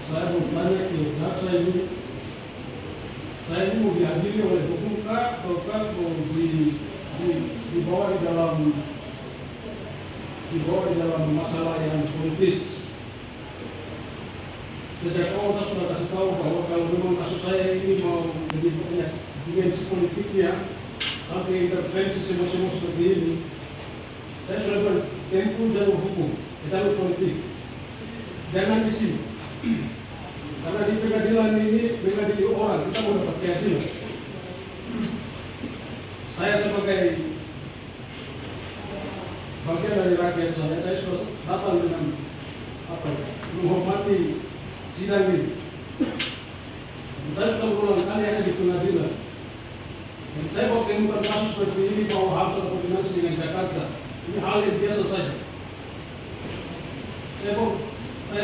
Saya mau tanya ke jaksa ini, saya ini mau diadili oleh hukum kah ataukah mau dibawa di dalam masalah yang politis? Sejak awal saya sudah kasih tahu bahwa kalau memang kasus saya ini mau menjadi dimensi politiknya sampai intervensi semua seperti ini, saya sudah bertempuh jalur hukum, jalur politik. Jangan di sini. Karena di pengadilan ini mengadili orang, kita mau dapat keadilan. Saya sebagai bagian dari rakyat saya sudah datang dengan menghormati sidang ini. Saya sudah berulang kali ada di pengadilan. Dan saya mau temukan kasus seperti ini bahwa harus ada koordinasi dengan Jakarta. Ini hal yang biasa saja. Saya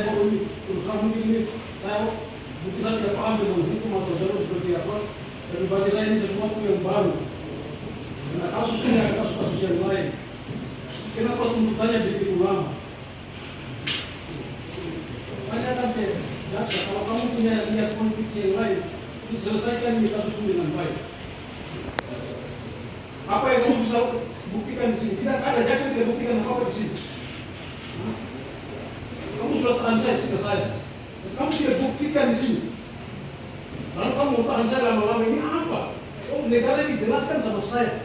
mau urusan ini, mungkin saya tidak paham dengan hukum atau jalur seperti apa. Tapi bagi saya ini sesuatu yang baru. Karena kasus ini adalah kasus yang lain. Kenapa tuntutannya begitu lama? Tanyakan ke jaksa, kalau kamu punya niat politik yang lain, selesaikan ini kasus ini dengan baik. Apa yang kamu bisa buktikan di sini? Tidak ada jaksa yang tidak buktikan apa-apa di sini. Kamu sudah tahan saya ke saya. Kamu tidak buktikan di sini. Lalu kamu mau tahan saya lama-lama ini apa? Oh, negara ini jelaskan sama saya.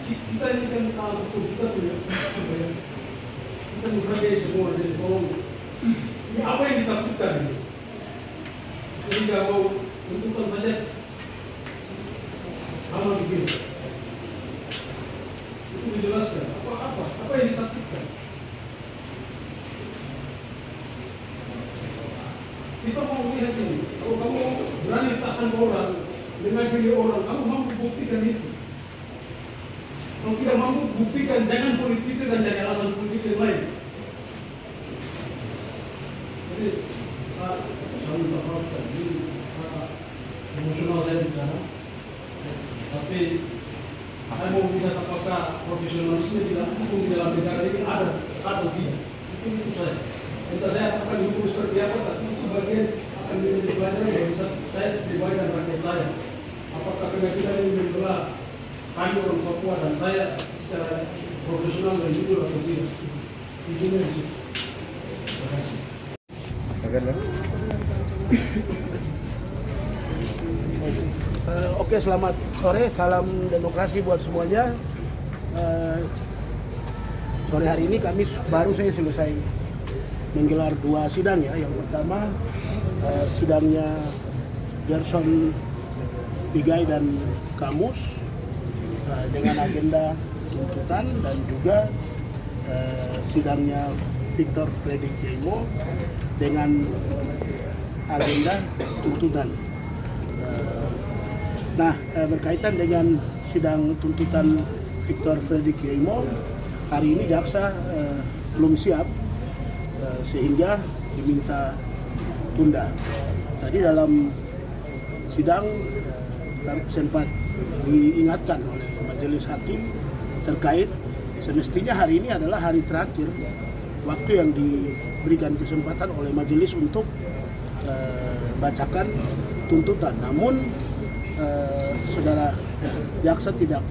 Kita ini kan tahu betul, kita menghargai semua, jadi tolong. Ini apa yang ditakutkan ini? Sehingga mau tentukan saja sama begini. Itu dijelaskan. Apa yang ditakutkan? Kita mau lihat ini. Kalau kamu berani tahan orang, mengadili orang, kamu mampu buktikan itu. Kalau tidak mampu buktikan, jangan politisi dan cari alasan politik yang lain. Jadi saya minta maaf tadi, emosional saya bicara. Tapi saya mau lihat apakah profesionalisme di dalam hukum di dalam negara ini ada atau tidak. Itu saya. Entah saya akan dihukum seperti apa, tapi itu bagian akan menjadi pelajaran yang bisa saya pribadi dan rakyat saya. Apakah pengadilan ini membelah kami orang Papua dan saya secara profesional dan jujur atau tidak? Ujungnya di situ. Terima kasih. Oke, selamat sore, salam demokrasi buat semuanya. Sore hari ini kami baru saya selesai menggelar dua sidang ya. Yang pertama sidangnya Gerson Pigai dan Kamus dengan agenda tuntutan, dan juga sidangnya Victor Fredrik Keimo dengan agenda tuntutan. Berkaitan dengan sidang tuntutan Victor Fredrik Keimo, hari ini jaksa belum siap sehingga diminta tunda. Tadi dalam sidang sempat diingatkan oleh majelis hakim terkait semestinya hari ini adalah hari terakhir waktu yang diberikan kesempatan oleh majelis untuk bacakan tuntutan. Namun saudara jaksa tidak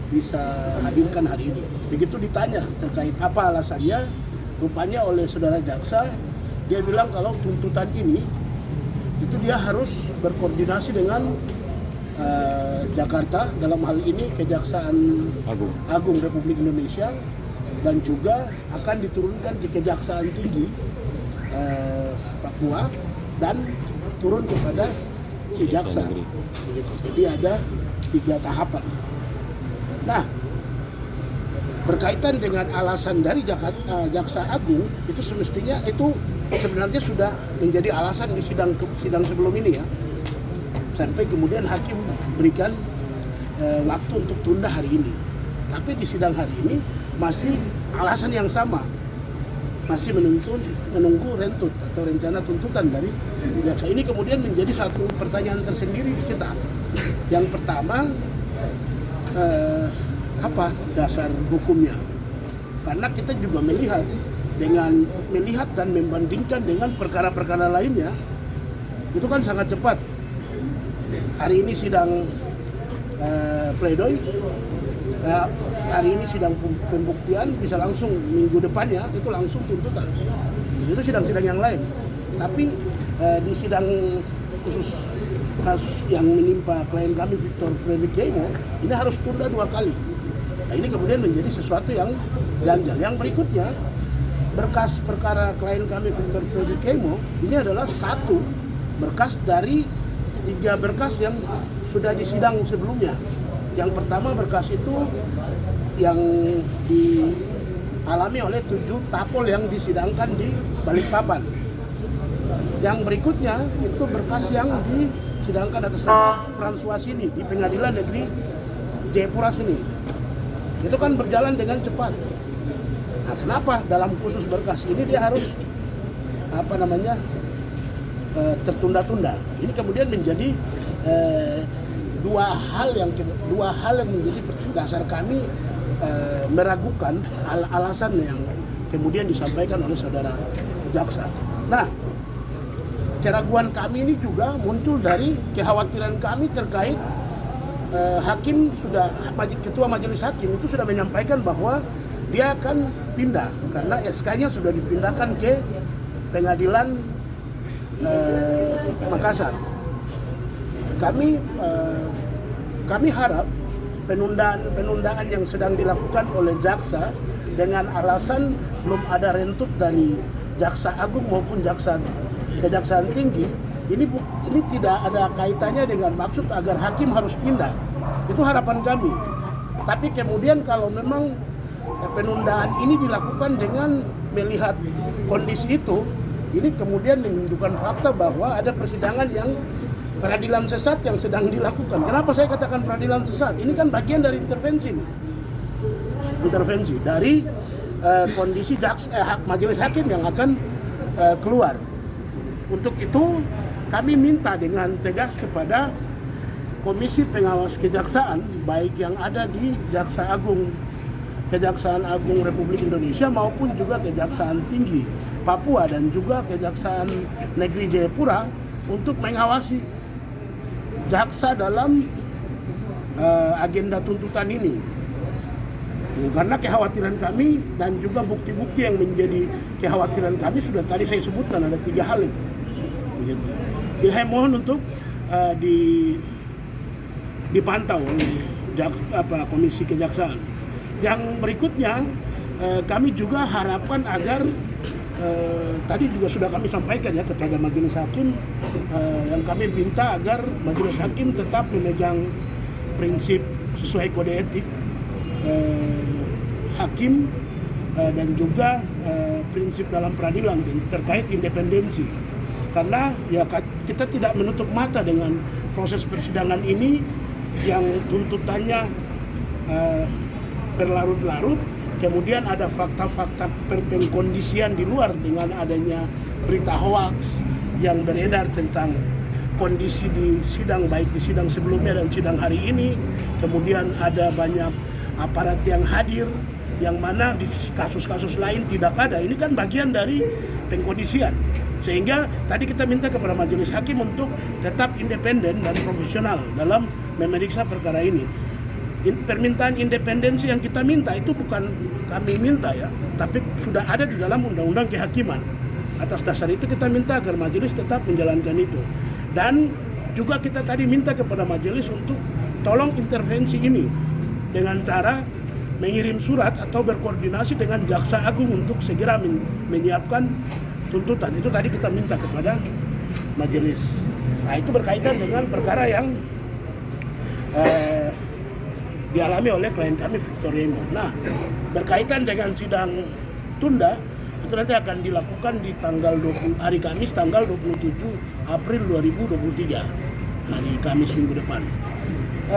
bisa hadirkan hari ini. Begitu ditanya terkait apa alasannya, rupanya oleh saudara jaksa, dia bilang kalau tuntutan ini itu dia harus berkoordinasi dengan Jakarta, dalam hal ini Kejaksaan Agung Republik Indonesia, dan juga akan diturunkan ke Kejaksaan Tinggi Papua dan turun kepada si jaksa. Begitu. Jadi ada 3 tahapan. Nah, berkaitan dengan alasan dari Jaksa Agung, itu semestinya itu sebenarnya sudah menjadi alasan di sidang sebelum ini ya. Sampai kemudian hakim berikan waktu untuk tunda hari ini. Tapi di sidang hari ini masih alasan yang sama. Masih menunggu rentut atau rencana tuntutan dari jaksa. Ini kemudian menjadi satu pertanyaan tersendiri kita. Yang pertama, apa dasar hukumnya? Karena kita juga melihat dan membandingkan dengan perkara-perkara lainnya, itu kan sangat cepat. Hari ini sidang pledoi, hari ini sidang pembuktian, bisa langsung minggu depannya itu langsung tuntutan. Itu sidang-sidang yang lain. Tapi di sidang khusus kasus yang menimpa klien kami Victor Frederick Keimo ini harus tunda 2 kali. Nah, ini kemudian menjadi sesuatu yang ganjal. Yang berikutnya, berkas perkara klien kami Victor Frederick Keimo ini adalah satu berkas dari 3 berkas yang sudah disidang sebelumnya. Yang pertama berkas itu yang dialami oleh 7 tapol yang disidangkan di Balikpapan. Yang berikutnya itu berkas yang disidangkan atas nama François ini di Pengadilan Negeri Jayapura sini. Itu kan berjalan dengan cepat. Nah, kenapa dalam khusus berkas ini dia harus tertunda-tunda? Ini kemudian menjadi dua hal yang menjadi dasar kami meragukan alasan yang kemudian disampaikan oleh saudara jaksa. Nah, keraguan kami ini juga muncul dari kekhawatiran kami terkait ketua majelis hakim itu sudah menyampaikan bahwa dia akan pindah karena SK-nya sudah dipindahkan ke pengadilan Makassar. Kami harap penundaan yang sedang dilakukan oleh jaksa dengan alasan belum ada rentut dari jaksa agung maupun kejaksaan tinggi, ini tidak ada kaitannya dengan maksud agar hakim harus pindah. Itu harapan kami. Tapi kemudian kalau memang penundaan ini dilakukan dengan melihat kondisi itu, ini kemudian menunjukkan fakta bahwa ada peradilan sesat yang sedang dilakukan. Kenapa saya katakan peradilan sesat? Ini kan bagian dari intervensi dari kondisi majelis hakim yang akan keluar. Untuk itu kami minta dengan tegas kepada Komisi Pengawas Kejaksaan, baik yang ada di Kejaksaan Agung Republik Indonesia maupun juga Kejaksaan Tinggi Papua dan juga Kejaksaan Negeri Jayapura untuk mengawasi jaksa dalam agenda tuntutan ini. Karena kekhawatiran kami dan juga bukti-bukti yang menjadi kekhawatiran kami sudah tadi saya sebutkan, ada 3 hal itu. Jadi saya mohon untuk dipantau oleh Komisi Kejaksaan. Yang berikutnya kami juga harapkan agar tadi juga sudah kami sampaikan ya kepada majelis hakim, yang kami minta agar majelis hakim tetap memegang prinsip sesuai kode etik hakim dan juga prinsip dalam peradilan terkait independensi. Karena ya kita tidak menutup mata dengan proses persidangan ini yang tuntutannya berlarut-larut. Kemudian ada fakta-fakta pengkondisian di luar dengan adanya berita hoaks yang beredar tentang kondisi di sidang, baik di sidang sebelumnya dan sidang hari ini. Kemudian ada banyak aparat yang hadir, yang mana di kasus-kasus lain tidak ada. Ini kan bagian dari pengkondisian. Sehingga tadi kita minta kepada majelis hakim untuk tetap independen dan profesional dalam memeriksa perkara ini. Permintaan independensi yang kita minta itu bukan kami minta ya, tapi sudah ada di dalam undang-undang kehakiman. Atas dasar itu kita minta agar majelis tetap menjalankan itu. Dan juga kita tadi minta kepada majelis untuk tolong intervensi ini dengan cara mengirim surat atau berkoordinasi dengan Jaksa Agung untuk segera menyiapkan tuntutan. Itu tadi kita minta kepada majelis. Nah, itu berkaitan dengan perkara yang dialami oleh klien kami Victor Keimo. Nah, berkaitan dengan sidang tunda itu nanti akan dilakukan di hari Kamis tanggal 27 April 2023, hari Kamis minggu depan.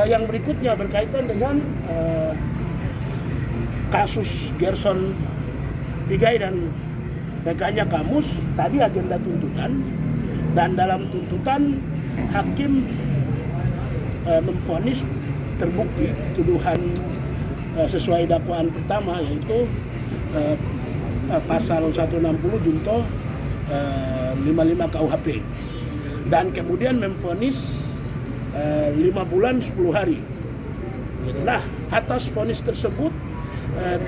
Yang berikutnya berkaitan dengan kasus Gerson Pigai dan rekannya Kamus. Tadi agenda tuntutan, dan dalam tuntutan hakim memvonis terbukti tuduhan sesuai dakwaan pertama, yaitu pasal 160 junto 55 KUHP, dan kemudian memvonis 5 bulan 10 hari. Nah, atas vonis tersebut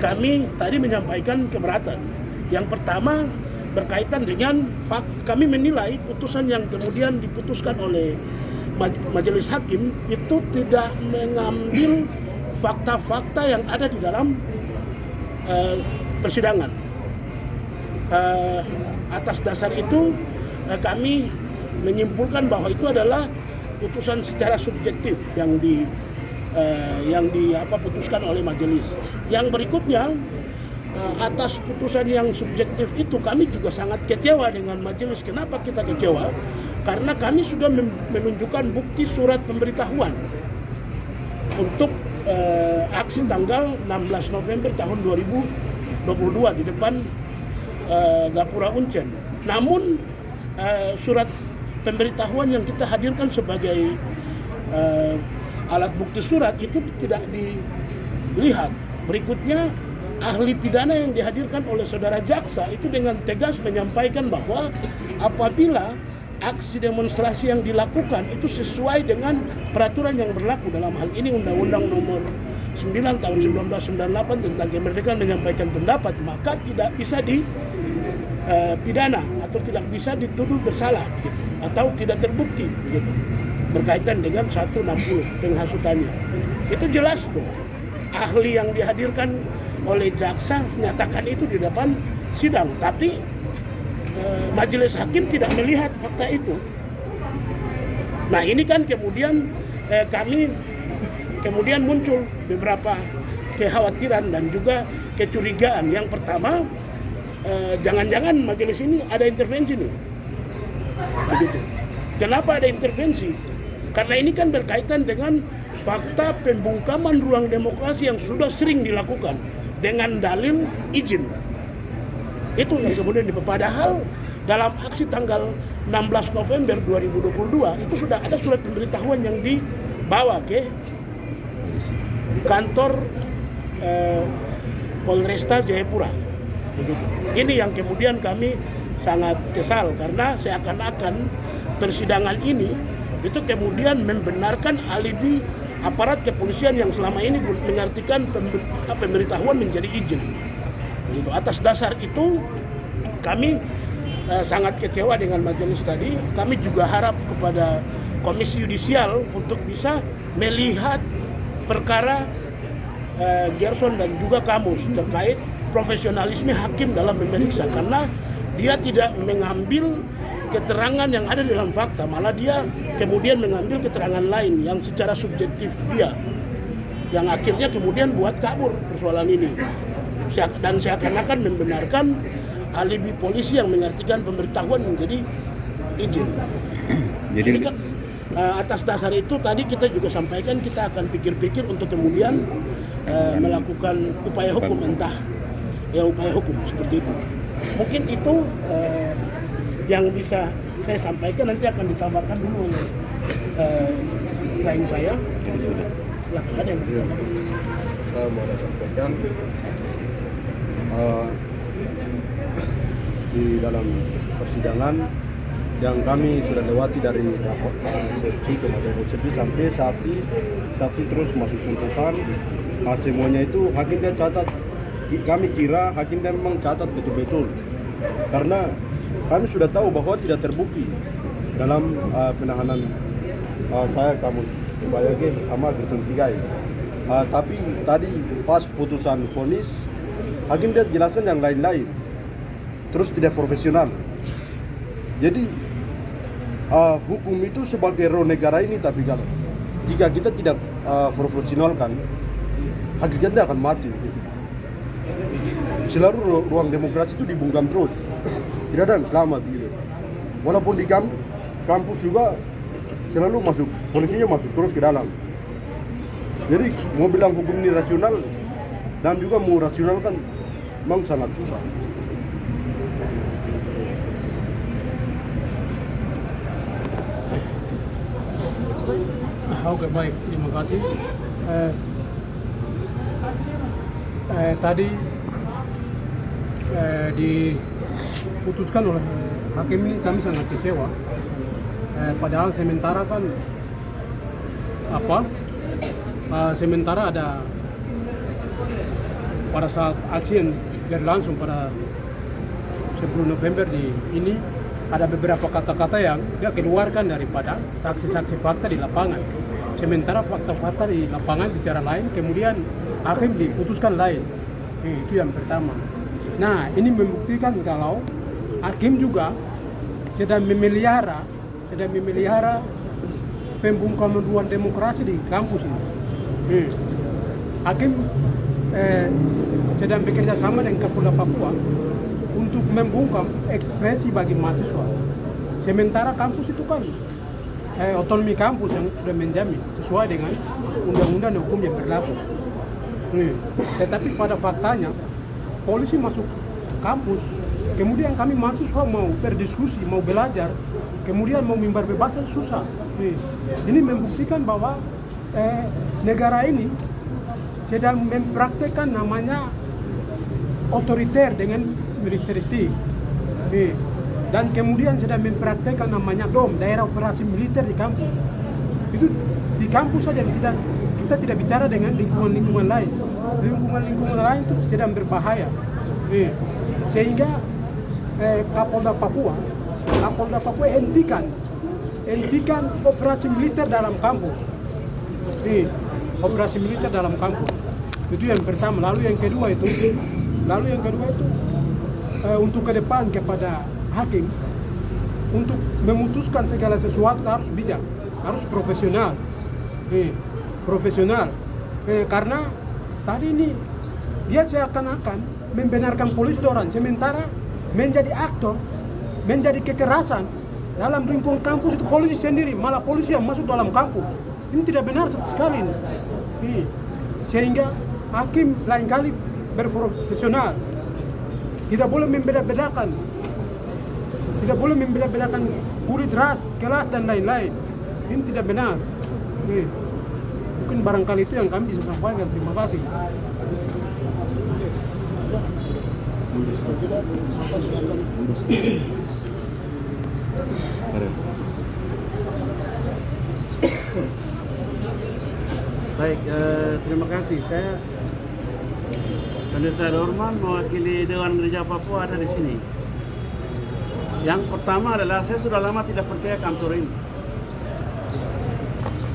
kami tadi menyampaikan keberatan. Yang pertama berkaitan dengan kami menilai putusan yang kemudian diputuskan oleh majelis hakim itu tidak mengambil fakta-fakta yang ada di dalam persidangan. Atas dasar itu kami menyimpulkan bahwa itu adalah putusan secara subjektif yang putuskan oleh majelis. Yang berikutnya, atas putusan yang subjektif itu kami juga sangat kecewa dengan majelis. Kenapa kita kecewa? Karena kami sudah menunjukkan bukti surat pemberitahuan untuk aksi tanggal 16 November tahun 2022 di depan Gapura Uncen. Namun surat pemberitahuan yang kita hadirkan sebagai alat bukti surat itu tidak dilihat. Berikutnya, ahli pidana yang dihadirkan oleh saudara jaksa itu dengan tegas menyampaikan bahwa apabila aksi demonstrasi yang dilakukan itu sesuai dengan peraturan yang berlaku, dalam hal ini Undang-Undang Nomor 9 tahun 1998 tentang kemerdekaan menyampaikan pendapat, maka tidak bisa dipidana atau tidak bisa dituduh bersalah gitu, atau tidak terbukti gitu, berkaitan dengan 160 penghasutannya. Itu jelas tuh. Ahli yang dihadirkan oleh jaksa menyatakan itu di depan sidang, tapi majelis hakim tidak melihat fakta itu. Nah, ini kan kemudian kami muncul beberapa kekhawatiran dan juga kecurigaan. Yang pertama, jangan-jangan majelis ini ada intervensi nih. Begitu. Kenapa ada intervensi? Karena ini kan berkaitan dengan fakta pembungkaman ruang demokrasi yang sudah sering dilakukan dengan dalil izin. Itu yang kemudian padahal dalam aksi tanggal 16 November 2022 itu sudah ada surat pemberitahuan yang dibawa ke kantor Polresta Jayapura. Ini yang kemudian kami sangat kesal karena seakan-akan persidangan ini itu kemudian membenarkan alibi aparat kepolisian yang selama ini mengartikan pemberitahuan menjadi izin. Gitu. Atas dasar itu kami sangat kecewa dengan majelis tadi. Kami juga harap kepada Komisi Yudisial untuk bisa melihat perkara Gerson dan juga Kamus terkait profesionalisme hakim dalam memeriksa, karena dia tidak mengambil keterangan yang ada dalam fakta, malah dia kemudian mengambil keterangan lain yang secara subjektif dia, yang akhirnya kemudian buat kabur persoalan ini dan seakan-akan membenarkan alibi polisi yang mengartikan pemberitahuan menjadi izin. Jadi kan, atas dasar itu tadi kita juga sampaikan kita akan pikir-pikir untuk kemudian melakukan upaya hukum, entah ya upaya hukum seperti itu. Mungkin itu yang bisa saya sampaikan, nanti akan ditambahkan dulu oleh lain saya. Ada yang saya mau sampaikan di dalam persidangan yang kami sudah lewati dari eksepsi ke eksepsi sampai saksi terus masuk tuntutan. Semuanya itu hakim dia catat. Kami kira hakim dia memang catat betul-betul karena kami sudah tahu bahwa tidak terbukti dalam penahanan saya Kamus Bayage bersama Gerton Tigai. Tapi tadi pas putusan vonis, hakim dia jelaskan yang lain-lain, terus tidak profesional. Jadi hukum itu sebagai roh negara ini, tapi kalau jika kita tidak profesionalkan, hakikatnya akan mati. Selalu ruang demokrasi itu dibungkam terus, tidak ada yang selamat gitu. Walaupun di kampus juga selalu masuk, polisinya masuk terus ke dalam. Jadi mau bilang hukum ini rasional dan juga mau rasionalkan memang sangat susah. Oke, baik, terima kasih. Tadi diputuskan oleh hakim ini kami sangat kecewa. Padahal sementara kan sementara ada pada saat aksi yang berlangsung pada 10 November ini ada beberapa kata-kata yang dia keluarkan daripada saksi-saksi fakta di lapangan. Sementara fakta-fakta di lapangan bicara lain, kemudian hakim diputuskan lain. Itu yang pertama. Nah, ini membuktikan kalau hakim juga sedang memelihara pembungkaman ruang demokrasi di kampus ini. Hakim sedang bekerja sama dengan Kapolda Papua untuk membungkam ekspresi bagi mahasiswa. Sementara kampus itu kan otonomi kampus yang sudah menjamin sesuai dengan undang-undang hukum yang berlaku. Tetapi pada faktanya polisi masuk kampus, kemudian kami mahasiswa mau berdiskusi, mau belajar, kemudian mau mimbar bebas susah. Ini membuktikan bahwa negara ini sedang mempraktekkan namanya otoriter dengan militeristik. Dan kemudian sedang mempraktekkan namanya DOM, daerah operasi militer di kampus. Itu di kampus saja, kita tidak bicara dengan lingkungan-lingkungan lain. Lingkungan-lingkungan lain itu sedang berbahaya. Sehingga Kapolda Papua hentikan operasi militer dalam kampus. Operasi militer dalam kampus. Itu yang pertama. Lalu yang kedua itu untuk ke depan kepada hakim untuk memutuskan segala sesuatu harus bijak, harus profesional. Karena tadi ini dia seakan-akan membenarkan polisi dorang, sementara menjadi aktor, menjadi kekerasan dalam lingkungan kampus itu polisi sendiri, malah polisi yang masuk dalam kampus. Ini tidak benar sekali ini. Sehingga hakim lain kali berprofesional, tidak boleh membeda-bedakan kulit, ras, kelas dan lain-lain. Ini tidak benar. Mungkin barangkali itu yang kami bisa sampaikan. Terima kasih. Baik, terima kasih. Saya Pendeta Dorman mewakili Dewan Gereja Papua ada di sini. Yang pertama adalah saya sudah lama tidak percaya kantor ini.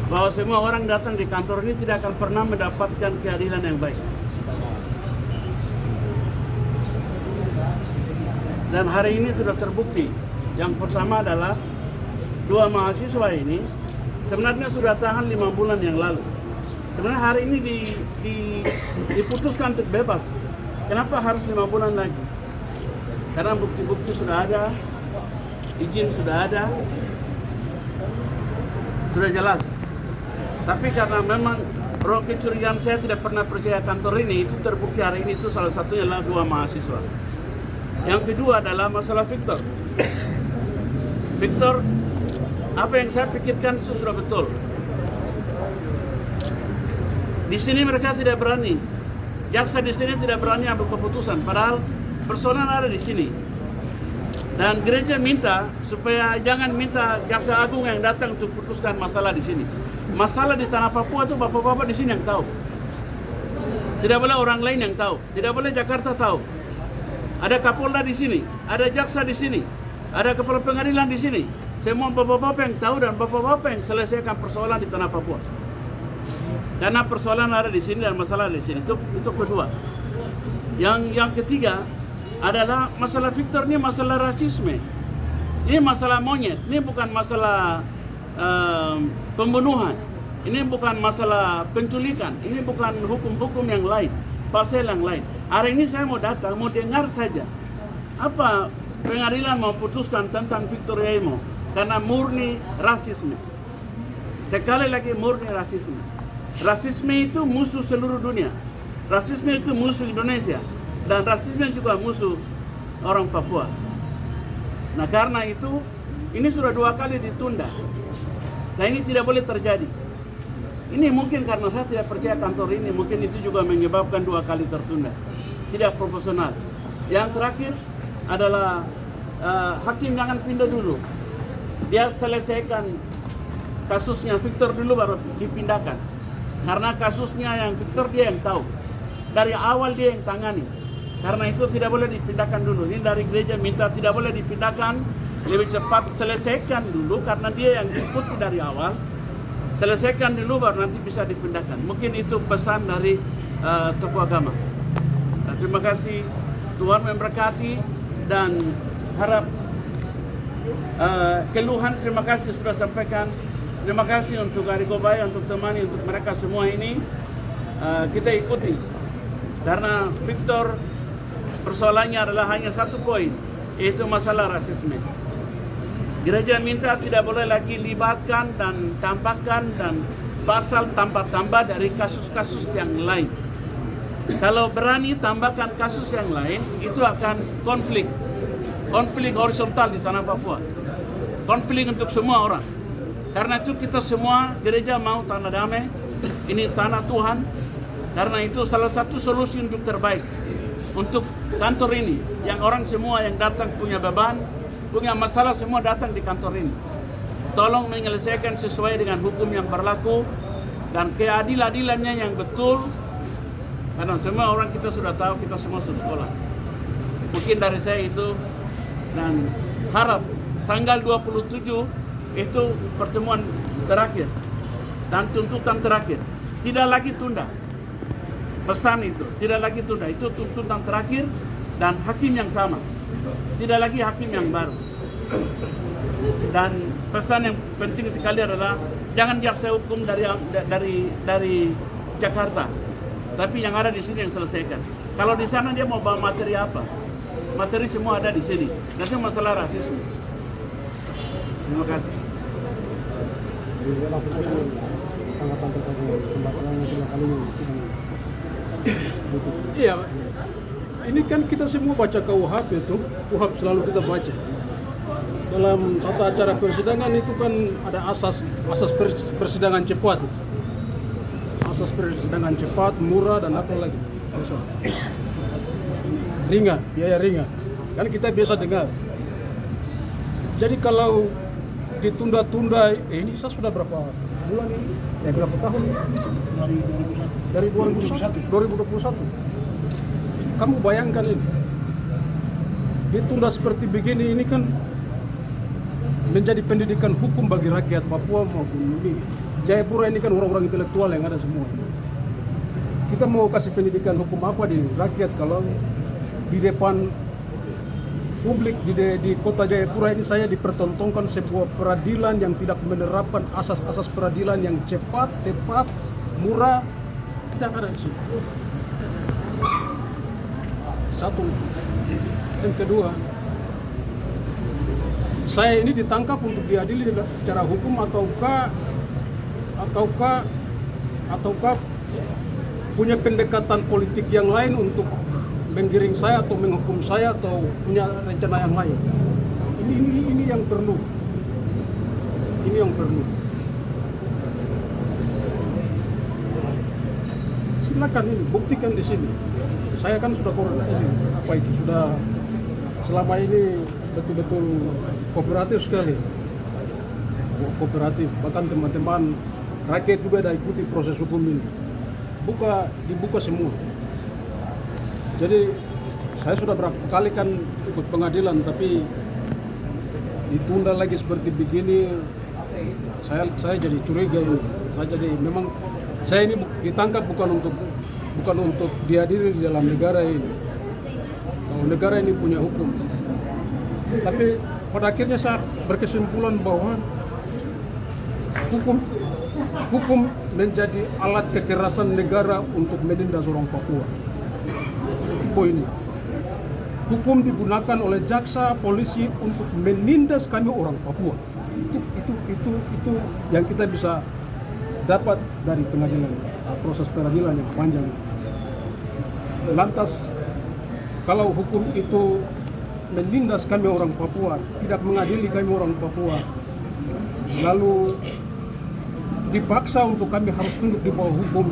Bahwa semua orang datang di kantor ini tidak akan pernah mendapatkan keadilan yang baik. Dan hari ini sudah terbukti. Yang pertama adalah dua mahasiswa ini sebenarnya sudah tahan 5 bulan yang lalu. Sebenarnya hari ini diputuskan untuk bebas. Kenapa harus 5 bulan lagi? Karena bukti-bukti sudah ada, izin sudah ada, sudah jelas. Tapi karena memang roh kecurigaan saya tidak pernah percaya kantor ini, itu terbukti hari ini. Itu salah satunya adalah 2 mahasiswa. Yang kedua adalah masalah Victor. Victor, apa yang saya pikirkan itu sudah betul. Di sini mereka tidak berani, jaksa di sini tidak berani ambil keputusan, padahal persoalan ada di sini. Dan gereja minta supaya jangan minta jaksa agung yang datang untuk putuskan masalah di sini. Masalah di tanah Papua itu bapak-bapak di sini yang tahu. Tidak boleh orang lain yang tahu, tidak boleh Jakarta tahu. Ada Kapolda di sini, ada jaksa di sini, ada kepala pengadilan di sini. Semua bapak-bapak yang tahu dan bapak-bapak yang selesaikan persoalan di tanah Papua. Karena persoalan ada di sini dan masalah di sini. Itu kedua. Yang ketiga adalah masalah Victor ini masalah rasisme. Ini masalah monyet. Ini bukan masalah pembunuhan. Ini bukan masalah penculikan. Ini bukan hukum-hukum yang lain, pasal yang lain. Hari ini saya mau datang, mau dengar saja apa pengadilan mau putuskan tentang Victor Yahimo. Karena murni rasisme. Sekali lagi murni rasisme. Rasisme itu musuh seluruh dunia. Rasisme itu musuh Indonesia. Dan rasisme juga musuh orang Papua. Nah karena itu, ini sudah 2 kali ditunda. Nah ini tidak boleh terjadi. Ini mungkin karena saya tidak percaya kantor ini. Mungkin itu juga menyebabkan 2 kali tertunda. Tidak profesional. Yang terakhir adalah hakim jangan pindah dulu. Dia selesaikan kasusnya Victor dulu baru dipindahkan. Karena kasusnya yang Victor dia yang tahu. Dari awal dia yang tangani. Karena itu tidak boleh dipindahkan dulu. Ini dari gereja minta tidak boleh dipindahkan, lebih cepat selesaikan dulu karena dia yang ikuti dari awal. Selesaikan dulu baru nanti bisa dipindahkan. Mungkin itu pesan dari tokoh agama. Terima kasih, Tuhan memberkati dan harap keluhan terima kasih sudah sampaikan. Terima kasih untuk Ari Gobay, untuk temani, untuk mereka semua ini kita ikuti. Karena Victor persoalannya adalah hanya satu poin, yaitu masalah rasisme. Gereja minta tidak boleh lagi libatkan dan tampakkan dan pasal tambah-tambah dari kasus-kasus yang lain. Kalau berani tambahkan kasus yang lain, itu akan konflik horizontal di tanah Papua. Konflik untuk semua orang. Karena itu kita semua gereja mau tanah damai, ini tanah Tuhan. Karena itu salah satu solusi untuk terbaik untuk kantor ini. Yang orang semua yang datang punya beban, punya masalah semua datang di kantor ini. Tolong menyelesaikan sesuai dengan hukum yang berlaku dan keadilan-adilannya yang betul. Karena semua orang kita sudah tahu, kita semua sudah sekolah. Mungkin dari saya itu, dan harap tanggal 27 itu pertemuan terakhir dan tuntutan terakhir. Tidak lagi tunda. Pesan itu, tidak lagi tunda. Itu tuntutan terakhir dan hakim yang sama. Tidak lagi hakim yang baru. Dan pesan yang penting sekali adalah jangan jaksa hukum dari Jakarta. Tapi yang ada di sini yang selesaikan. Kalau di sana dia mau bawa materi apa? Materi semua ada di sini. Nanti masalah rasisme. Terima kasih. Iya, ini kan kita semua baca KUHP itu, KUHP selalu kita baca. Dalam tata acara persidangan itu kan ada asas persidangan cepat. Asas persidangan cepat, murah, dan apa lagi? Ringan, biaya ringan. Kan kita biasa dengar. Jadi kalau ditunda-tunda, ini saya sudah berapa bulan ini? Ya berapa tahun? Dari 2021. Kamu bayangkan ini. Ditunda seperti begini, ini kan menjadi pendidikan hukum bagi rakyat Papua maupun ini. Jayapura ini kan orang-orang intelektual yang ada semua. Kita mau kasih pendidikan hukum apa di rakyat kalau di depan publik di kota Jayapura ini saya dipertontonkan sebuah peradilan yang tidak menerapkan asas-asas peradilan yang cepat, tepat, murah, tidak ada di sini. Satu. Yang kedua, saya ini ditangkap untuk diadili secara hukum ataukah punya pendekatan politik yang lain untuk menggiring saya atau menghukum saya atau punya rencana yang lain. Ini yang perlu. Ini yang perlu. Silakan ini buktikan di sini. Saya kan sudah sudah selama ini betul-betul kooperatif sekali. Kooperatif, bahkan teman-teman rakyat juga ada ikuti proses hukum ini. Dibuka semua. Jadi saya sudah berapa kali kan ikut pengadilan, tapi ditunda lagi seperti begini, saya jadi curiga ini. Saya ini ditangkap bukan untuk diadili di dalam negara ini. Kalau negara ini punya hukum. Tapi pada akhirnya saya berkesimpulan bahwa hukum menjadi alat kekerasan negara untuk menindas orang Papua. Itu poinnya. Hukum digunakan oleh jaksa, polisi untuk menindas kami orang Papua. Itu yang kita bisa dapat dari pengadilan, proses peradilan yang panjang. Lantas kalau hukum itu menindas kami orang Papua, tidak mengadili kami orang Papua, lalu dipaksa untuk kami harus tunduk di bawah hukum,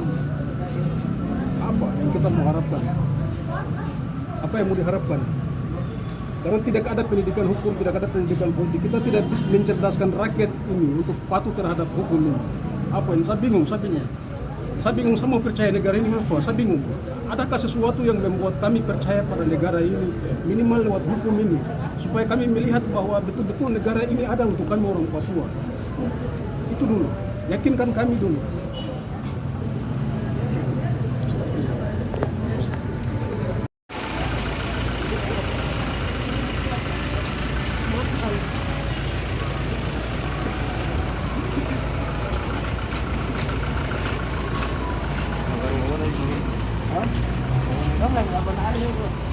apa yang kita mengharapkan? Apa yang mau diharapkan? Karena tidak ada pendidikan hukum, tidak ada pendidikan politik. Kita tidak mencerdaskan rakyat ini untuk patuh terhadap hukum ini. Apa ini? Saya bingung. Saya bingung, saya mau percaya negara ini apa? Saya bingung. Adakah sesuatu yang membuat kami percaya pada negara ini, minimal lewat hukum ini, supaya kami melihat bahwa betul-betul negara ini ada untuk kami orang Papua. Itu dulu, yakinkan kami dulu. Đó là bọn anh